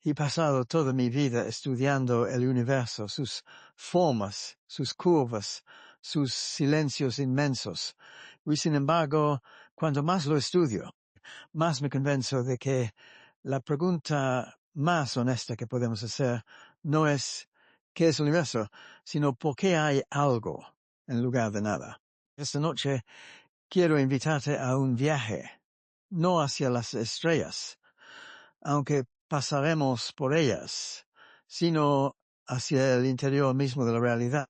He pasado toda mi vida estudiando el universo, sus formas, sus curvas, sus silencios inmensos. Y sin embargo, cuanto más lo estudio, más me convenzo de que la pregunta más honesta que podemos hacer no es ¿qué es el universo?, sino ¿por qué hay algo en lugar de nada? Esta noche quiero invitarte a un viaje, no hacia las estrellas, aunque pasaremos por ellas, sino hacia el interior mismo de la realidad,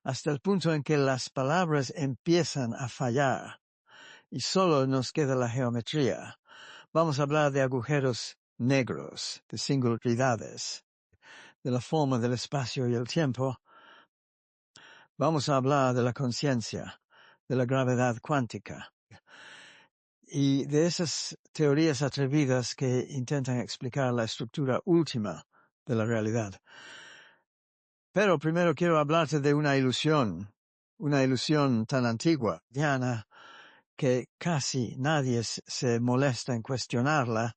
hasta el punto en que las palabras empiezan a fallar y solo nos queda la geometría. Vamos a hablar de agujeros negros, de singularidades, de la forma del espacio y el tiempo. Vamos a hablar de la conciencia, de la gravedad cuántica y de esas teorías atrevidas que intentan explicar la estructura última de la realidad. Pero primero quiero hablarte de una ilusión tan antigua, Diana, que casi nadie se molesta en cuestionarla,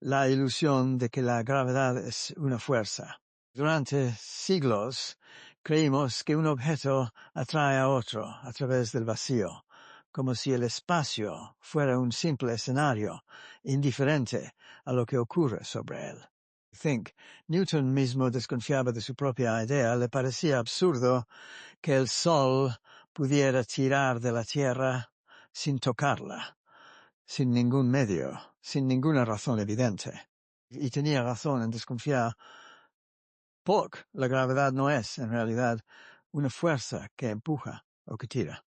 la ilusión de que la gravedad es una fuerza. Durante siglos creímos que un objeto atrae a otro a través del vacío, como si el espacio fuera un simple escenario, indiferente a lo que ocurre sobre él. Newton mismo desconfiaba de su propia idea, le parecía absurdo que el sol pudiera tirar de la Tierra sin tocarla, sin ningún medio, sin ninguna razón evidente. Y tenía razón en desconfiar, porque la gravedad no es, en realidad, una fuerza que empuja o que tira.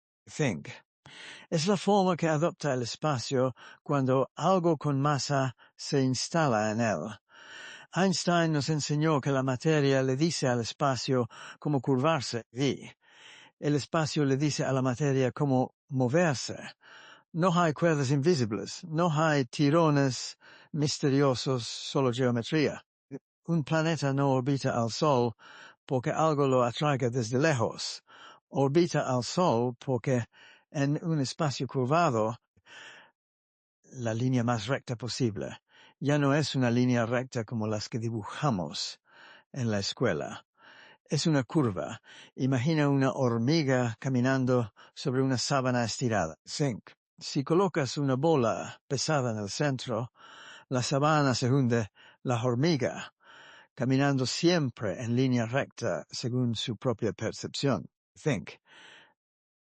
Es la forma que adopta el espacio cuando algo con masa se instala en él. Einstein nos enseñó que la materia le dice al espacio cómo curvarse, y el espacio le dice a la materia cómo moverse. No hay cuerdas invisibles, no hay tirones misteriosos, solo geometría. Un planeta no orbita al Sol porque algo lo atraiga desde lejos. Orbita al Sol porque en un espacio curvado, la línea más recta posible ya no es una línea recta como las que dibujamos en la escuela. Es una curva. Imagina una hormiga caminando sobre una sábana estirada. Si colocas una bola pesada en el centro, la sábana se hunde, la hormiga, caminando siempre en línea recta según su propia percepción.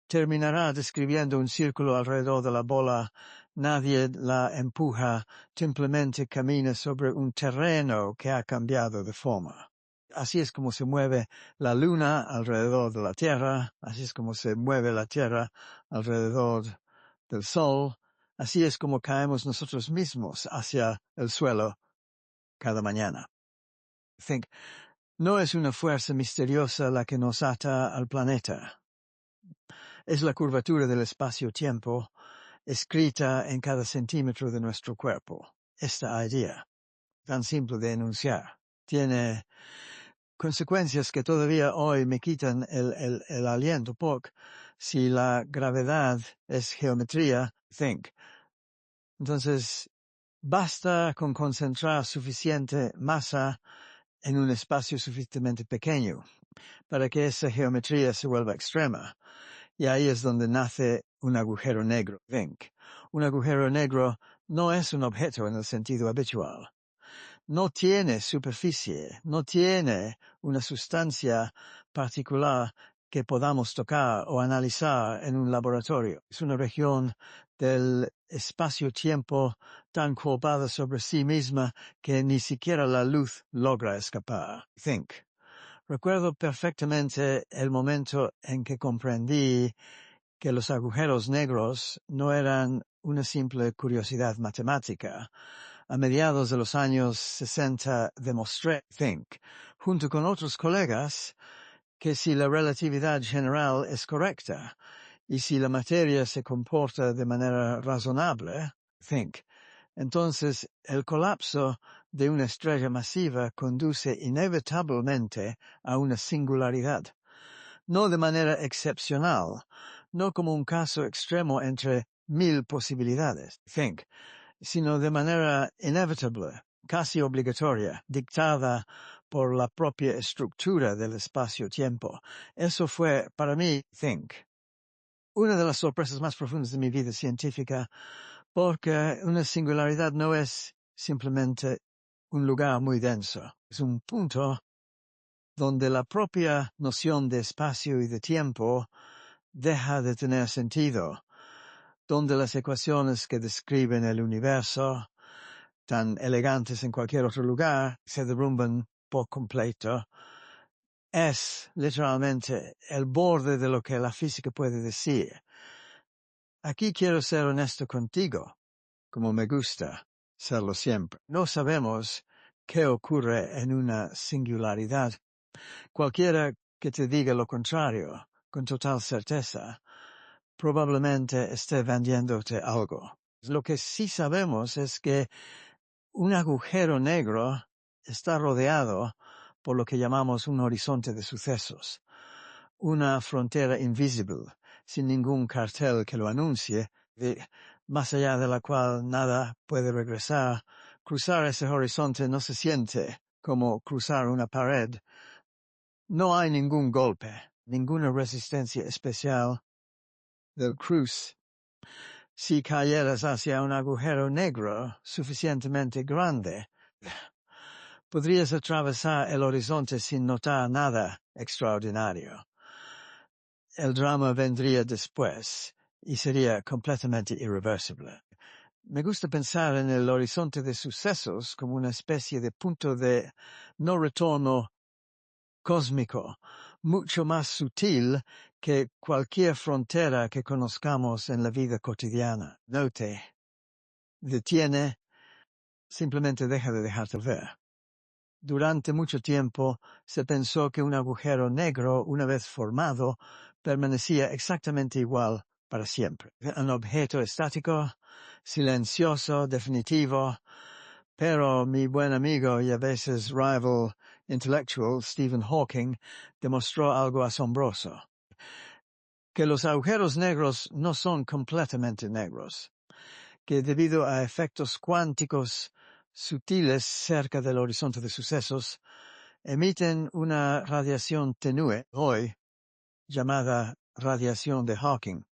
Terminará describiendo un círculo alrededor de la bola. Nadie la empuja, simplemente camina sobre un terreno que ha cambiado de forma. Así es como se mueve la luna alrededor de la Tierra, así es como se mueve la Tierra alrededor del Sol, así es como caemos nosotros mismos hacia el suelo cada mañana. No es una fuerza misteriosa la que nos ata al planeta. Es la curvatura del espacio-tiempo escrita en cada centímetro de nuestro cuerpo. Esta idea, tan simple de enunciar, tiene consecuencias que todavía hoy me quitan el aliento, porque si la gravedad es geometría, entonces basta con concentrar suficiente masa en un espacio suficientemente pequeño para que esa geometría se vuelva extrema. Y ahí es donde nace un agujero negro. Un agujero negro no es un objeto en el sentido habitual. No tiene superficie, no tiene una sustancia particular que podamos tocar o analizar en un laboratorio. Es una región del espacio-tiempo tan curvada sobre sí misma que ni siquiera la luz logra escapar. Recuerdo perfectamente el momento en que comprendí que los agujeros negros no eran una simple curiosidad matemática. A mediados de los años 60 demostré, junto con otros colegas, que si la relatividad general es correcta y si la materia se comporta de manera razonable, entonces el colapso de una estrella masiva conduce inevitablemente a una singularidad. No de manera excepcional, no como un caso extremo entre 1000 posibilidades, sino de manera inevitable, casi obligatoria, dictada por la propia estructura del espacio-tiempo. Eso fue, para mí, una de las sorpresas más profundas de mi vida científica, porque una singularidad no es simplemente un lugar muy denso. Es un punto donde la propia noción de espacio y de tiempo deja de tener sentido, donde las ecuaciones que describen el universo, tan elegantes en cualquier otro lugar, se derrumban por completo. Es literalmente el borde de lo que la física puede decir. Aquí quiero ser honesto contigo, como me gusta serlo siempre. No sabemos qué ocurre en una singularidad. Cualquiera que te diga lo contrario, con total certeza, probablemente esté vendiéndote algo. Lo que sí sabemos es que un agujero negro está rodeado por lo que llamamos un horizonte de sucesos, una frontera invisible, sin ningún cartel que lo anuncie, más allá de la cual nada puede regresar. Cruzar ese horizonte no se siente como cruzar una pared. No hay ningún golpe, ninguna resistencia especial del cruce. Si cayeras hacia un agujero negro suficientemente grande, podrías atravesar el horizonte sin notar nada extraordinario. El drama vendría después y sería completamente irreversible. Me gusta pensar en el horizonte de sucesos como una especie de punto de no retorno cósmico, mucho más sutil que cualquier frontera que conozcamos en la vida cotidiana. No te detiene, simplemente deja de dejarte ver. Durante mucho tiempo se pensó que un agujero negro, una vez formado, permanecía exactamente igual para siempre. Un objeto estático, silencioso, definitivo. Pero mi buen amigo y a veces rival intelectual Stephen Hawking demostró algo asombroso, que los agujeros negros no son completamente negros, que debido a efectos cuánticos sutiles cerca del horizonte de sucesos, emiten una radiación tenue, hoy llamada radiación de Hawking,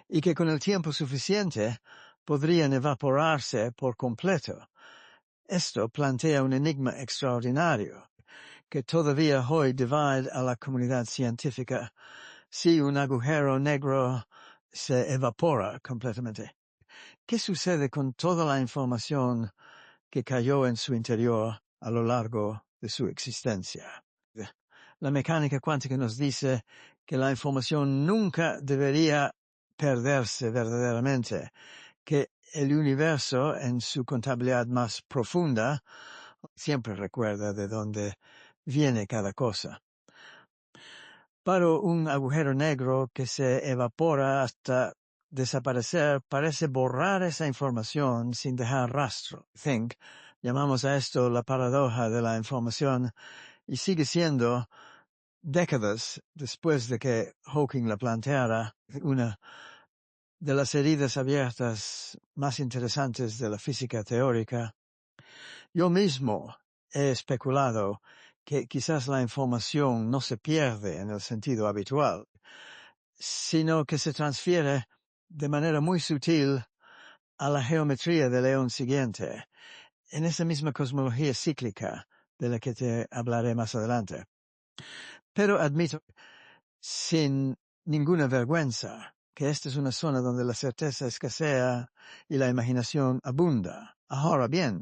y que con el tiempo suficiente podrían evaporarse por completo. Esto plantea un enigma extraordinario, que todavía hoy divide a la comunidad científica. Si un agujero negro se evapora completamente, ¿qué sucede con toda la información que cayó en su interior a lo largo de su existencia? La mecánica cuántica nos dice que la información nunca debería perderse verdaderamente, que el universo, en su contabilidad más profunda, siempre recuerda de dónde viene cada cosa. Pero un agujero negro que se evapora hasta desaparecer parece borrar esa información sin dejar rastro. Llamamos a esto la paradoja de la información, y sigue siendo, décadas después de que Hawking la planteara, una de las heridas abiertas más interesantes de la física teórica. Yo mismo he especulado que quizás la información no se pierde en el sentido habitual, sino que se transfiere de manera muy sutil a la geometría del eón siguiente, en esa misma cosmología cíclica de la que te hablaré más adelante. Pero admito, sin ninguna vergüenza, que esta es una zona donde la certeza escasea y la imaginación abunda. Ahora bien,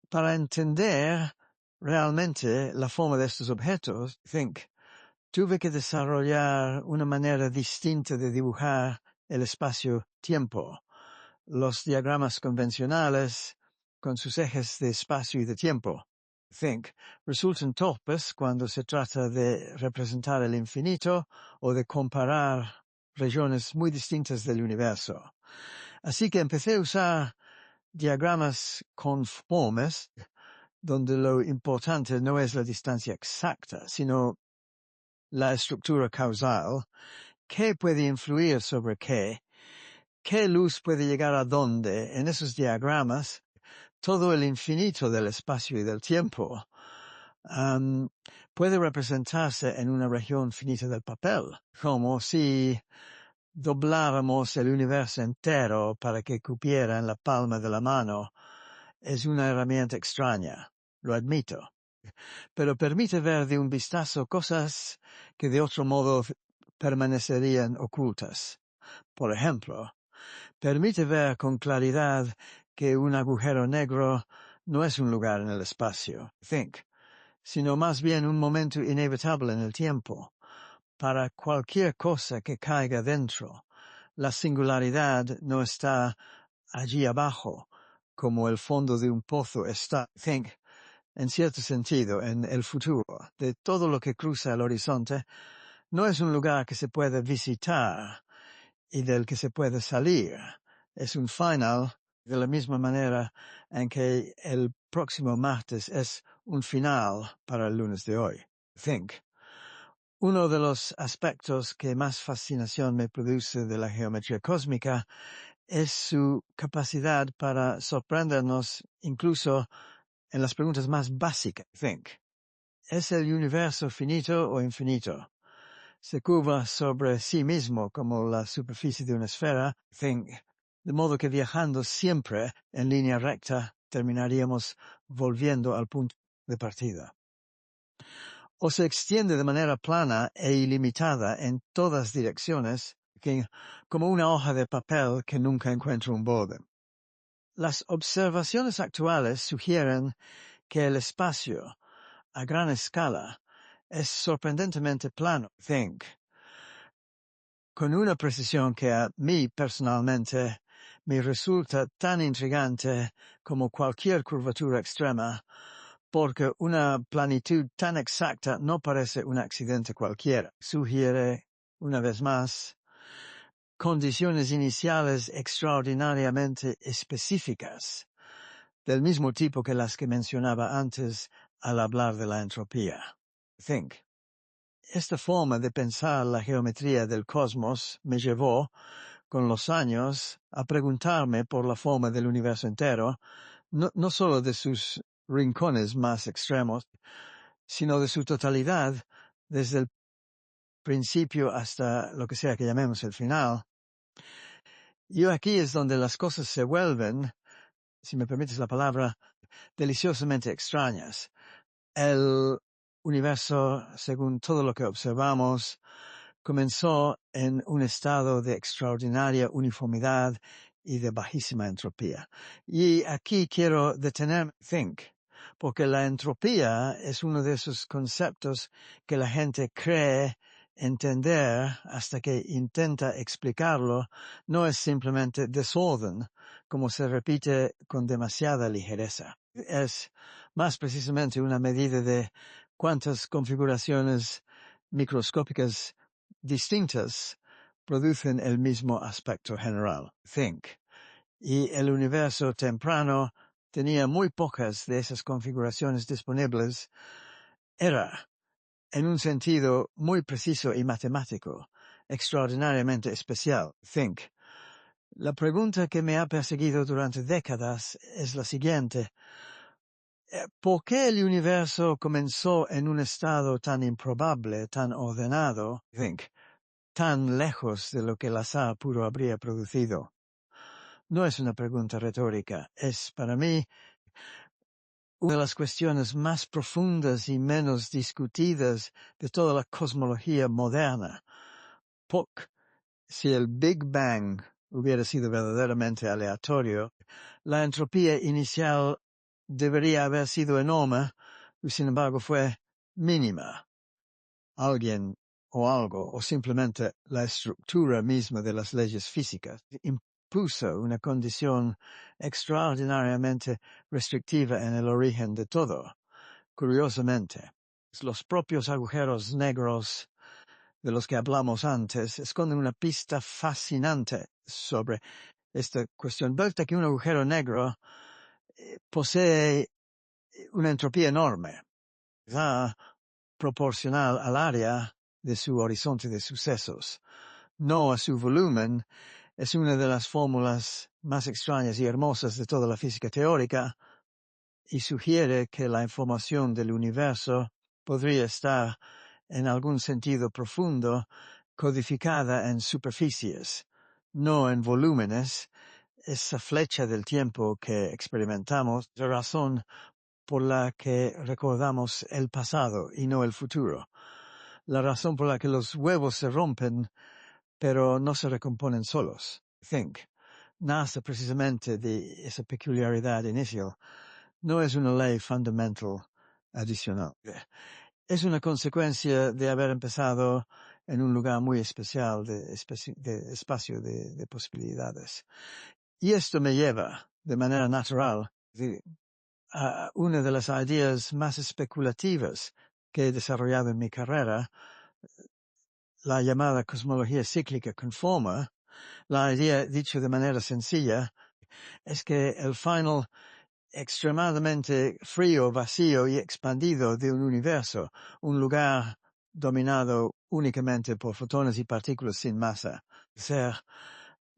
para entender realmente la forma de estos objetos, tuve que desarrollar una manera distinta de dibujar el espacio-tiempo. Los diagramas convencionales, con sus ejes de espacio y de tiempo, resultan torpes cuando se trata de representar el infinito o de comparar regiones muy distintas del universo. Así que empecé a usar diagramas conformes, donde lo importante no es la distancia exacta, sino la estructura causal, qué puede influir sobre qué luz puede llegar a dónde en esos diagramas, todo el infinito del espacio y del tiempo puede representarse en una región finita del papel, como si doblábamos el universo entero para que cupiera en la palma de la mano. Es una herramienta extraña, lo admito, pero permite ver de un vistazo cosas que de otro modo permanecerían ocultas. Por ejemplo, permite ver con claridad que un agujero negro no es un lugar en el espacio, sino más bien un momento inevitable en el tiempo. Para cualquier cosa que caiga dentro, la singularidad no está allí abajo, como el fondo de un pozo está, en cierto sentido, en el futuro. De todo lo que cruza el horizonte, no es un lugar que se puede visitar y del que se puede salir. Es un final de la misma manera en que el próximo martes es un final para el lunes de hoy. Uno de los aspectos que más fascinación me produce de la geometría cósmica es su capacidad para sorprendernos incluso en las preguntas más básicas. ¿Es el universo finito o infinito? Se curva sobre sí mismo como la superficie de una esfera, de modo que viajando siempre en línea recta terminaríamos volviendo al punto de partida. O se extiende de manera plana e ilimitada en todas direcciones, como una hoja de papel que nunca encuentra un borde. Las observaciones actuales sugieren que el espacio, a gran escala, es sorprendentemente plano, con una precisión que a mí personalmente me resulta tan intrigante como cualquier curvatura extrema, porque una planitud tan exacta no parece un accidente cualquiera. Sugiere, una vez más, condiciones iniciales extraordinariamente específicas, del mismo tipo que las que mencionaba antes al hablar de la entropía. Esta forma de pensar la geometría del cosmos me llevó, con los años, a preguntarme por la forma del universo entero, no solo de sus rincones más extremos, sino de su totalidad, desde el principio hasta lo que sea que llamemos el final. Y aquí es donde las cosas se vuelven, si me permites la palabra, deliciosamente extrañas. El universo, según todo lo que observamos, comenzó en un estado de extraordinaria uniformidad y de bajísima entropía. Y aquí quiero detenerme, porque la entropía es uno de esos conceptos que la gente cree entender hasta que intenta explicarlo. No es simplemente desorden, como se repite con demasiada ligereza. Es más precisamente una medida de cuántas configuraciones microscópicas distintas producen el mismo aspecto general. Y el universo temprano tenía muy pocas de esas configuraciones disponibles. Era, en un sentido muy preciso y matemático, extraordinariamente especial. La pregunta que me ha perseguido durante décadas es la siguiente. ¿Por qué el universo comenzó en un estado tan improbable, tan ordenado, tan lejos de lo que el azar puro habría producido? No es una pregunta retórica, es para mí una de las cuestiones más profundas y menos discutidas de toda la cosmología moderna. Si el Big Bang hubiera sido verdaderamente aleatorio, la entropía inicial debería haber sido enorme, y sin embargo fue mínima. Alguien o algo, o simplemente la estructura misma de las leyes físicas, impuso una condición extraordinariamente restrictiva en el origen de todo. Curiosamente, los propios agujeros negros de los que hablamos antes esconden una pista fascinante sobre esta cuestión. Basta que un agujero negro posee una entropía enorme, quizá proporcional al área de su horizonte de sucesos, no a su volumen. Es una de las fórmulas más extrañas y hermosas de toda la física teórica, y sugiere que la información del universo podría estar, en algún sentido profundo, codificada en superficies, no en volúmenes. Esa flecha del tiempo que experimentamos, la razón por la que recordamos el pasado y no el futuro, la razón por la que los huevos se rompen pero no se recomponen solos. Think nace precisamente de esa peculiaridad inicial. No es una ley fundamental adicional. Es una consecuencia de haber empezado en un lugar muy especial de espacio de posibilidades. Y esto me lleva, de manera natural, a una de las ideas más especulativas que he desarrollado en mi carrera, la llamada cosmología cíclica conforme. La idea, dicho de manera sencilla, es que el final extremadamente frío, vacío y expandido de un universo, un lugar dominado únicamente por fotones y partículas sin masa, ser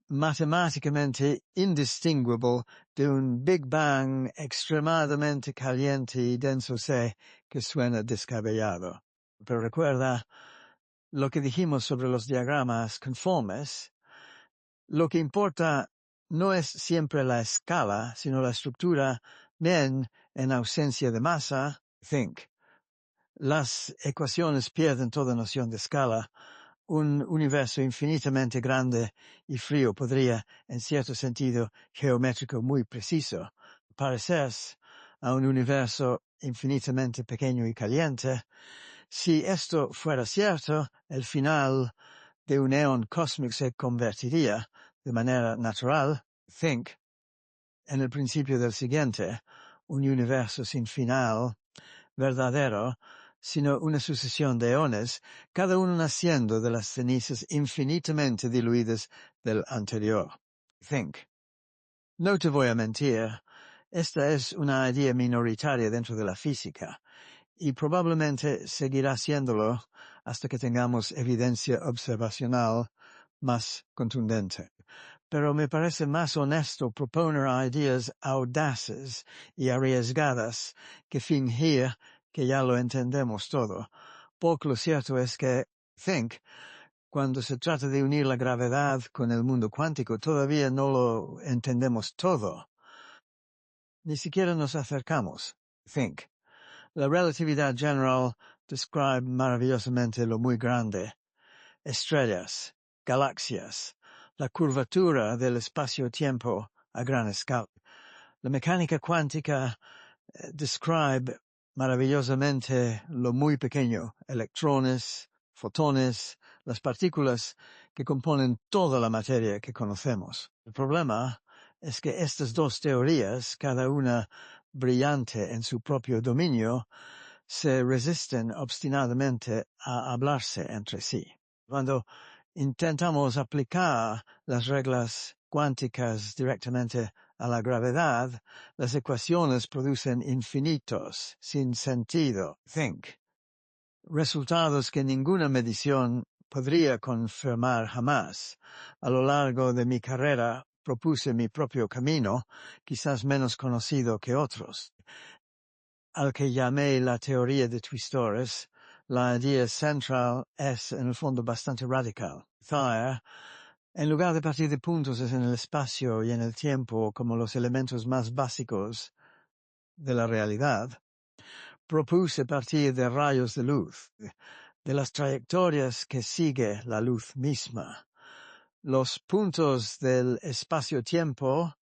matemáticamente indistinguible de un Big Bang extremadamente caliente y denso C que suena descabellado. Pero recuerda lo que dijimos sobre los diagramas conformes. Lo que importa no es siempre la escala, sino la estructura, bien en ausencia de masa. Think. Las ecuaciones pierden toda noción de escala. Un universo infinitamente grande y frío podría, en cierto sentido geométrico muy preciso, parecerse a un universo infinitamente pequeño y caliente. Si esto fuera cierto, el final de un eón cósmico se convertiría, de manera natural, think, en el principio del siguiente, un universo sin final, verdadero, sino una sucesión de eones, cada uno naciendo de las cenizas infinitamente diluidas del anterior. Think. No te voy a mentir, esta es una idea minoritaria dentro de la física, y probablemente seguirá siéndolo hasta que tengamos evidencia observacional más contundente. Pero me parece más honesto proponer ideas audaces y arriesgadas que fingir que ya lo entendemos todo. Porque lo cierto es que, think, cuando se trata de unir la gravedad con el mundo cuántico, todavía no lo entendemos todo. Ni siquiera nos acercamos. Think. La relatividad general describe maravillosamente lo muy grande. Estrellas, galaxias, la curvatura del espacio-tiempo a gran escala. La mecánica cuántica describe maravillosamente lo muy pequeño, electrones, fotones, las partículas que componen toda la materia que conocemos. El problema es que estas dos teorías, cada una brillante en su propio dominio, se resisten obstinadamente a hablarse entre sí. Cuando intentamos aplicar las reglas cuánticas directamente a la gravedad, las ecuaciones producen infinitos, sin sentido. Think. Resultados que ninguna medición podría confirmar jamás. A lo largo de mi carrera propuse mi propio camino, quizás menos conocido que otros, al que llamé la teoría de twistores. La idea central es, en el fondo, bastante radical. Thayer, en lugar de partir de puntos, es en el espacio y en el tiempo como los elementos más básicos de la realidad. Propuse partir de rayos de luz, de las trayectorias que sigue la luz misma. Los puntos del espacio-tiempo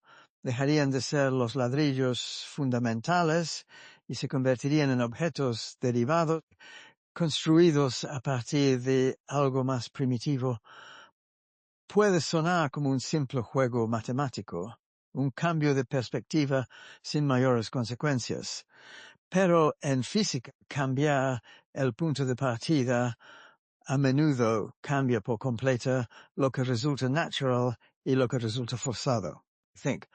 dejarían de ser los ladrillos fundamentales y se convertirían en objetos derivados, construidos a partir de algo más primitivo. Puede sonar como un simple juego matemático, un cambio de perspectiva sin mayores consecuencias. Pero en física, cambiar el punto de partida a menudo cambia por completo lo que resulta natural y lo que resulta forzado. Think.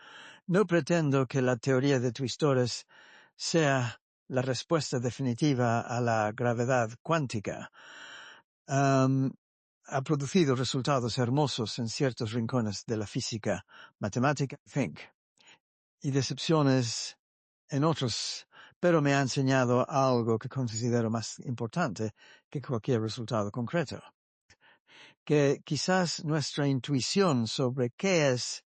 No pretendo que la teoría de twistores sea la respuesta definitiva a la gravedad cuántica. Ha producido resultados hermosos en ciertos rincones de la física matemática, think, y decepciones en otros, pero me ha enseñado algo que considero más importante que cualquier resultado concreto. Que quizás nuestra intuición sobre qué es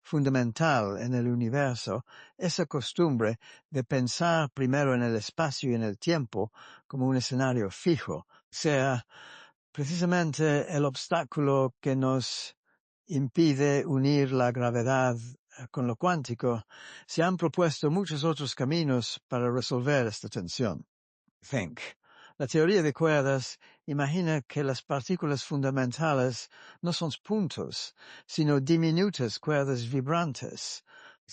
fundamental en el universo, esa costumbre de pensar primero en el espacio y en el tiempo como un escenario fijo, sea precisamente el obstáculo que nos impide unir la gravedad con lo cuántico. Se han propuesto muchos otros caminos para resolver esta tensión. La teoría de cuerdas imagina que las partículas fundamentales no son puntos, sino diminutas cuerdas vibrantes,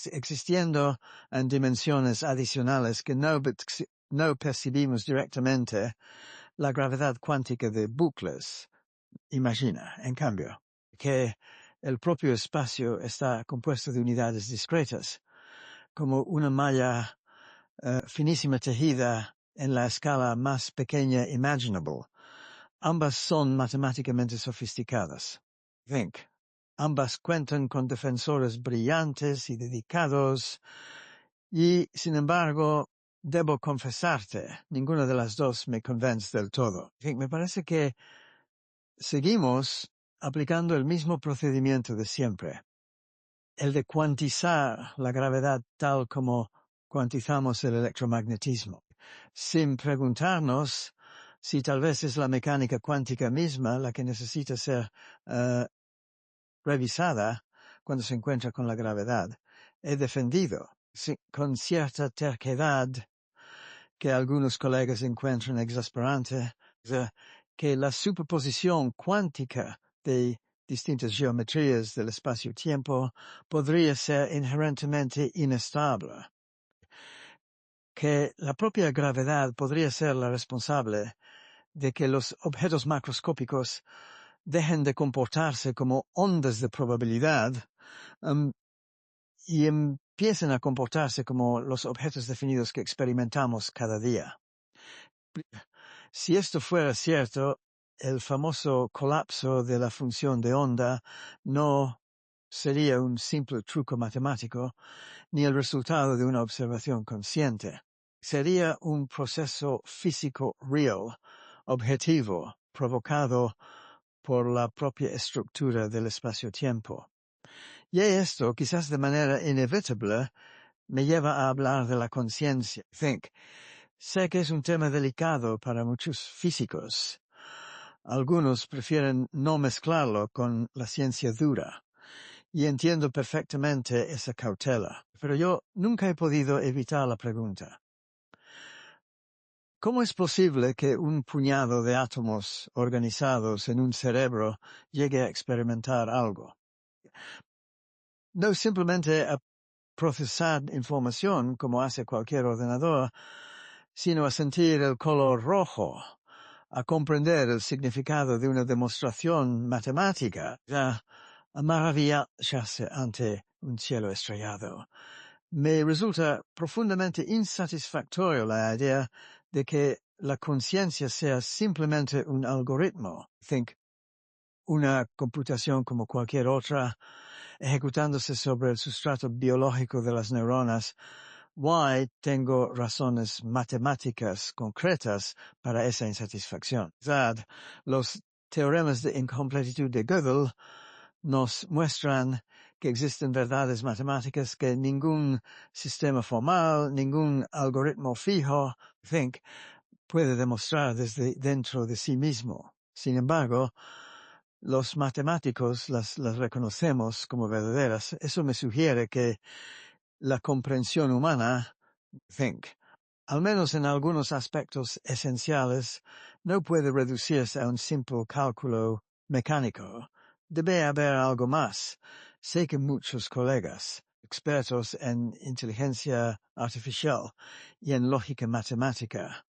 existiendo en dimensiones adicionales que no percibimos directamente. La gravedad cuántica de bucles imagina, en cambio, que el propio espacio está compuesto de unidades discretas, como una malla finísima tejida en la escala más pequeña imaginable. Ambas son matemáticamente sofisticadas. Ambas cuentan con defensores brillantes y dedicados, y, sin embargo, debo confesarte, ninguna de las dos me convence del todo. Me parece que seguimos aplicando el mismo procedimiento de siempre, el de cuantizar la gravedad tal como cuantizamos el electromagnetismo, sin preguntarnos si tal vez es la mecánica cuántica misma la que necesita ser revisada cuando se encuentra con la gravedad. He defendido con cierta terquedad, que algunos colegas encuentran exasperante, que la superposición cuántica de distintas geometrías del espacio-tiempo podría ser inherentemente inestable, que la propia gravedad podría ser la responsable de que los objetos macroscópicos dejen de comportarse como ondas de probabilidad y empiecen a comportarse como los objetos definidos que experimentamos cada día. Si esto fuera cierto, el famoso colapso de la función de onda no sería un simple truco matemático, ni el resultado de una observación consciente. Sería un proceso físico real, objetivo, provocado por la propia estructura del espacio-tiempo. Y esto, quizás de manera inevitable, me lleva a hablar de la conciencia. Sé que es un tema delicado para muchos físicos. Algunos prefieren no mezclarlo con la ciencia dura, y entiendo perfectamente esa cautela. Pero yo nunca he podido evitar la pregunta. ¿Cómo es posible que un puñado de átomos organizados en un cerebro llegue a experimentar algo? No simplemente a procesar información como hace cualquier ordenador, sino a sentir el color rojo, a comprender el significado de una demostración matemática, a maravillarse ante un cielo estrellado. Me resulta profundamente insatisfactorio la idea de que la conciencia sea simplemente un algoritmo. Una computación como cualquier otra, ejecutándose sobre el sustrato biológico de las neuronas. Tengo razones matemáticas concretas para esa insatisfacción. Los teoremas de incompletitud de Gödel nos muestran que existen verdades matemáticas que ningún sistema formal, ningún algoritmo fijo, puede demostrar desde dentro de sí mismo. Sin embargo, los matemáticos las reconocemos como verdaderas. Eso me sugiere que la comprensión humana, al menos en algunos aspectos esenciales, no puede reducirse a un simple cálculo mecánico. Debe haber algo más. Sé que muchos colegas, expertos en inteligencia artificial y en lógica matemática,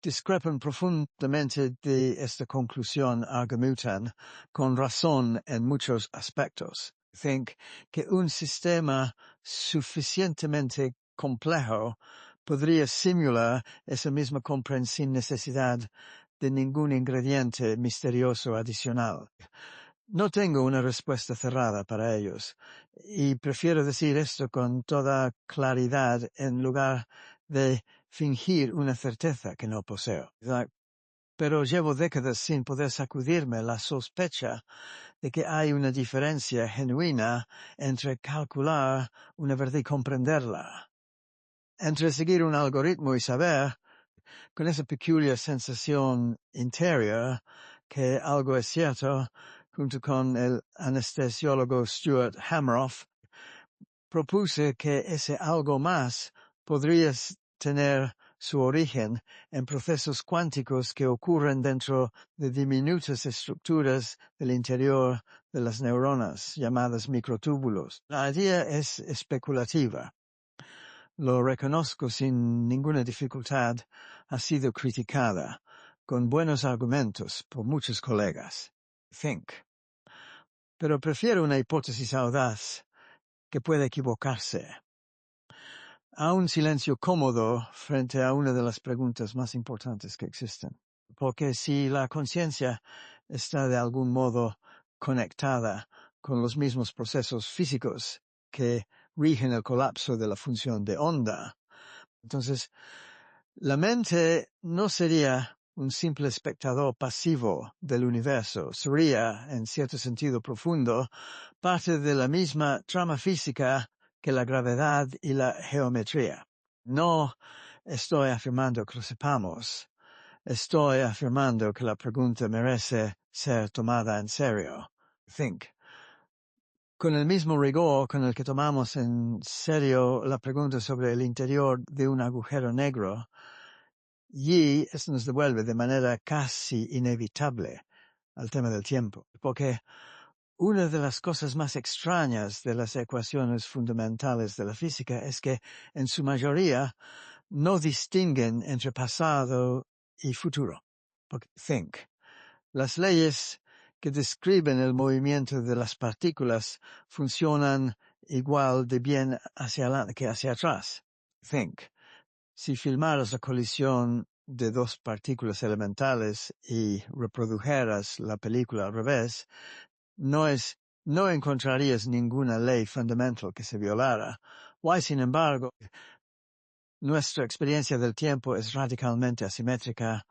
discrepan profundamente de esta conclusión, argumentan con razón en muchos aspectos. Que un sistema suficientemente complejo podría simular esa misma comprensión sin necesidad de ningún ingrediente misterioso adicional. No tengo una respuesta cerrada para ellos, y prefiero decir esto con toda claridad en lugar de fingir una certeza que no poseo. Pero llevo décadas sin poder sacudirme la sospecha de que hay una diferencia genuina entre calcular una verdad y comprenderla. Entre seguir un algoritmo y saber, con esa peculiar sensación interior que algo es cierto, junto con el anestesiólogo Stuart Hameroff, propuse que ese algo más podría tener su origen en procesos cuánticos que ocurren dentro de diminutas estructuras del interior de las neuronas, llamadas microtúbulos. La idea es especulativa. Lo reconozco sin ninguna dificultad, ha sido criticada, con buenos argumentos, por muchos colegas. Pero prefiero una hipótesis audaz que puede equivocarse. A un silencio cómodo frente a una de las preguntas más importantes que existen. Porque si la conciencia está de algún modo conectada con los mismos procesos físicos que rigen el colapso de la función de onda, entonces la mente no sería un simple espectador pasivo del universo, sería, en cierto sentido profundo, parte de la misma trama física que la gravedad y la geometría. No estoy afirmando que lo sepamos. Estoy afirmando que la pregunta merece ser tomada en serio. Con el mismo rigor con el que tomamos en serio la pregunta sobre el interior de un agujero negro, y esto nos devuelve de manera casi inevitable al tema del tiempo, porque una de las cosas más extrañas de las ecuaciones fundamentales de la física es que, en su mayoría, no distinguen entre pasado y futuro. Porque, las leyes que describen el movimiento de las partículas funcionan igual de bien hacia adelante que hacia atrás. Si filmaras la colisión de dos partículas elementales y reprodujeras la película al revés, no encontrarías ninguna ley fundamental que se violara. Sin embargo, nuestra experiencia del tiempo es radicalmente asimétrica.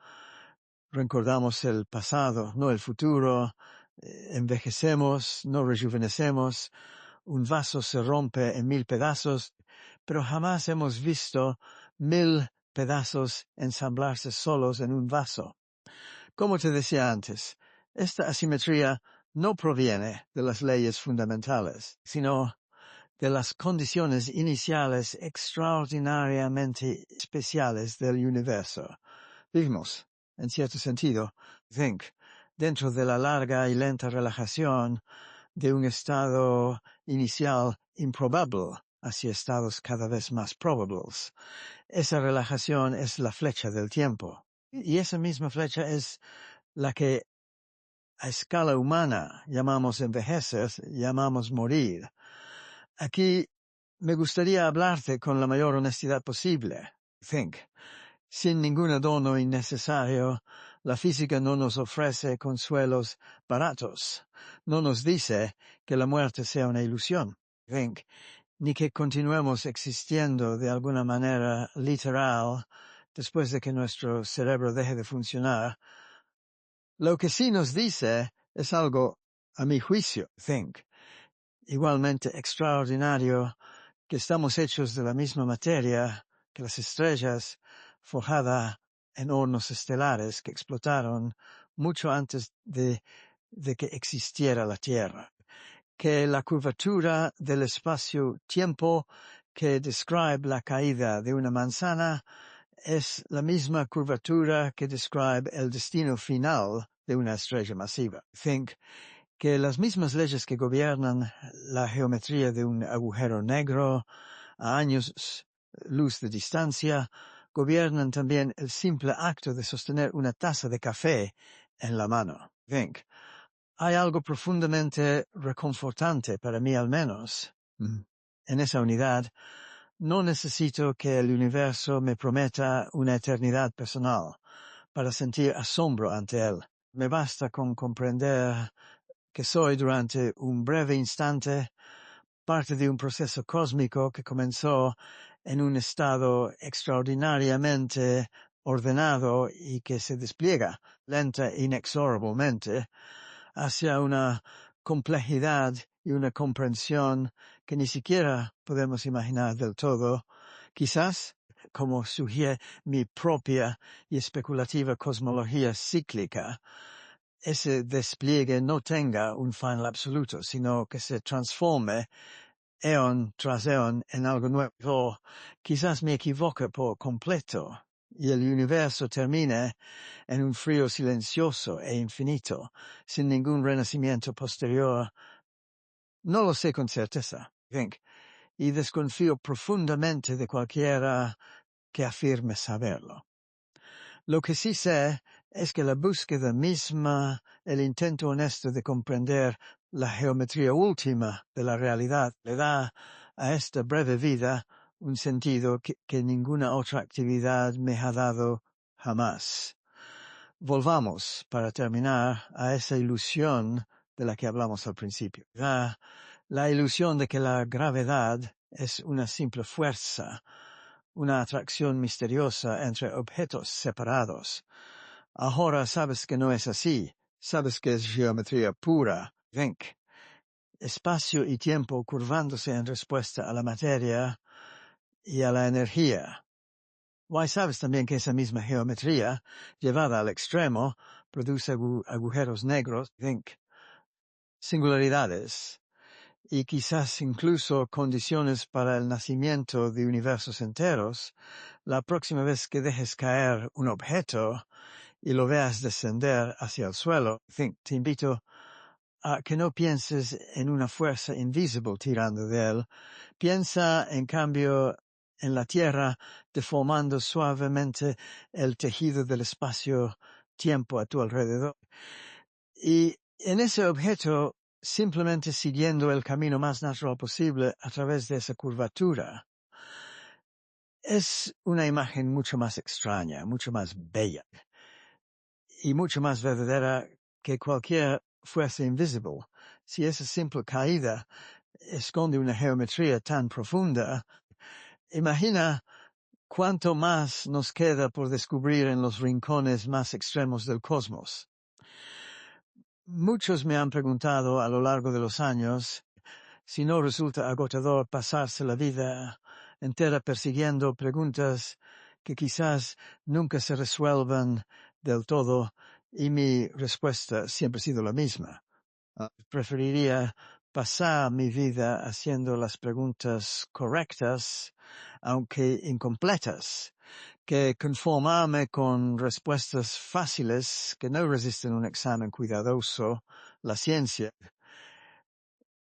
Recordamos el pasado, no el futuro. Envejecemos, no rejuvenecemos. Un vaso se rompe en 1000 pedazos, pero jamás hemos visto 1000 pedazos ensamblarse solos en un vaso. Como te decía antes, esta asimetría no proviene de las leyes fundamentales, sino de las condiciones iniciales extraordinariamente especiales del universo. Vivimos, en cierto sentido, dentro de la larga y lenta relajación de un estado inicial improbable hacia estados cada vez más probables. Esa relajación es la flecha del tiempo. Y esa misma flecha es la que a escala humana llamamos envejecer, llamamos morir. Aquí me gustaría hablarte con la mayor honestidad posible. Sin ningún adorno innecesario, la física no nos ofrece consuelos baratos. No nos dice que la muerte sea una ilusión. Ni que continuemos existiendo de alguna manera literal después de que nuestro cerebro deje de funcionar. Lo que sí nos dice es algo, a mi juicio, igualmente extraordinario, que estamos hechos de la misma materia que las estrellas, forjada en hornos estelares que explotaron mucho antes de que existiera la Tierra, que la curvatura del espacio-tiempo que describe la caída de una manzana es la misma curvatura que describe el destino final de una estrella masiva. Que las mismas leyes que gobiernan la geometría de un agujero negro a años luz de distancia gobiernan también el simple acto de sostener una taza de café en la mano. Hay algo profundamente reconfortante para mí al menos. En esa unidad no necesito que el universo me prometa una eternidad personal para sentir asombro ante él. Me basta con comprender que soy durante un breve instante parte de un proceso cósmico que comenzó en un estado extraordinariamente ordenado y que se despliega lenta e inexorablemente hacia una complejidad y una comprensión que ni siquiera podemos imaginar del todo, quizás, como sugiere mi propia y especulativa cosmología cíclica, ese despliegue no tenga un final absoluto, sino que se transforme eón tras eón en algo nuevo. Quizás me equivoque por completo y el universo termine en un frío silencioso e infinito, sin ningún renacimiento posterior. No lo sé con certeza, y desconfío profundamente de cualquiera que afirme saberlo. Lo que sí sé es que la búsqueda misma, el intento honesto de comprender la geometría última de la realidad, le da a esta breve vida un sentido que ninguna otra actividad me ha dado jamás. Volvamos, para terminar, a esa ilusión de la que hablamos al principio. La ilusión de que la gravedad es una simple fuerza, una atracción misteriosa entre objetos separados. Ahora sabes que no es así, sabes que es geometría pura. Espacio y tiempo curvándose en respuesta a la materia y a la energía. Sabes también que esa misma geometría, llevada al extremo, produce agujeros negros, singularidades, y quizás incluso condiciones para el nacimiento de universos enteros. La próxima vez que dejes caer un objeto y lo veas descender hacia el suelo, te invito a que no pienses en una fuerza invisible tirando de él. Piensa, en cambio, en la Tierra deformando suavemente el tejido del espacio-tiempo a tu alrededor. Y en ese objeto, simplemente siguiendo el camino más natural posible a través de esa curvatura. Es una imagen mucho más extraña, mucho más bella y mucho más verdadera que cualquier fuerza invisible. Si esa simple caída esconde una geometría tan profunda, imagina cuánto más nos queda por descubrir en los rincones más extremos del cosmos. Muchos me han preguntado a lo largo de los años si no resulta agotador pasarse la vida entera persiguiendo preguntas que quizás nunca se resuelvan del todo, y mi respuesta siempre ha sido la misma. Preferiría pasar mi vida haciendo las preguntas correctas, aunque incompletas, que conformarme con respuestas fáciles que no resisten un examen cuidadoso. La ciencia,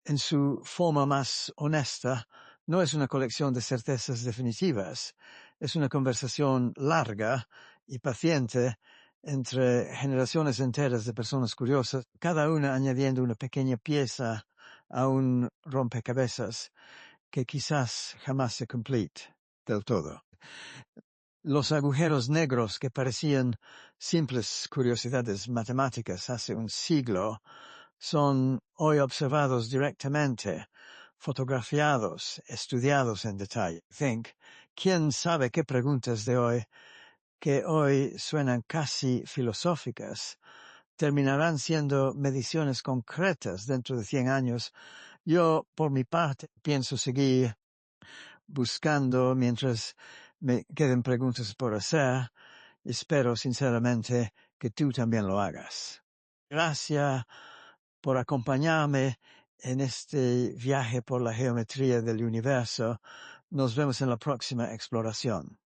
en su forma más honesta, no es una colección de certezas definitivas, es una conversación larga y paciente entre generaciones enteras de personas curiosas, cada una añadiendo una pequeña pieza a un rompecabezas que quizás jamás se complete del todo. Los agujeros negros que parecían simples curiosidades matemáticas hace un siglo son hoy observados directamente, fotografiados, estudiados en detalle. ¿Quién sabe qué preguntas de hoy, que hoy suenan casi filosóficas, terminarán siendo mediciones concretas dentro de 100 años? Yo, por mi parte, pienso seguir buscando mientras me queden preguntas por hacer. Espero sinceramente que tú también lo hagas. Gracias por acompañarme en este viaje por la geometría del universo. Nos vemos en la próxima exploración.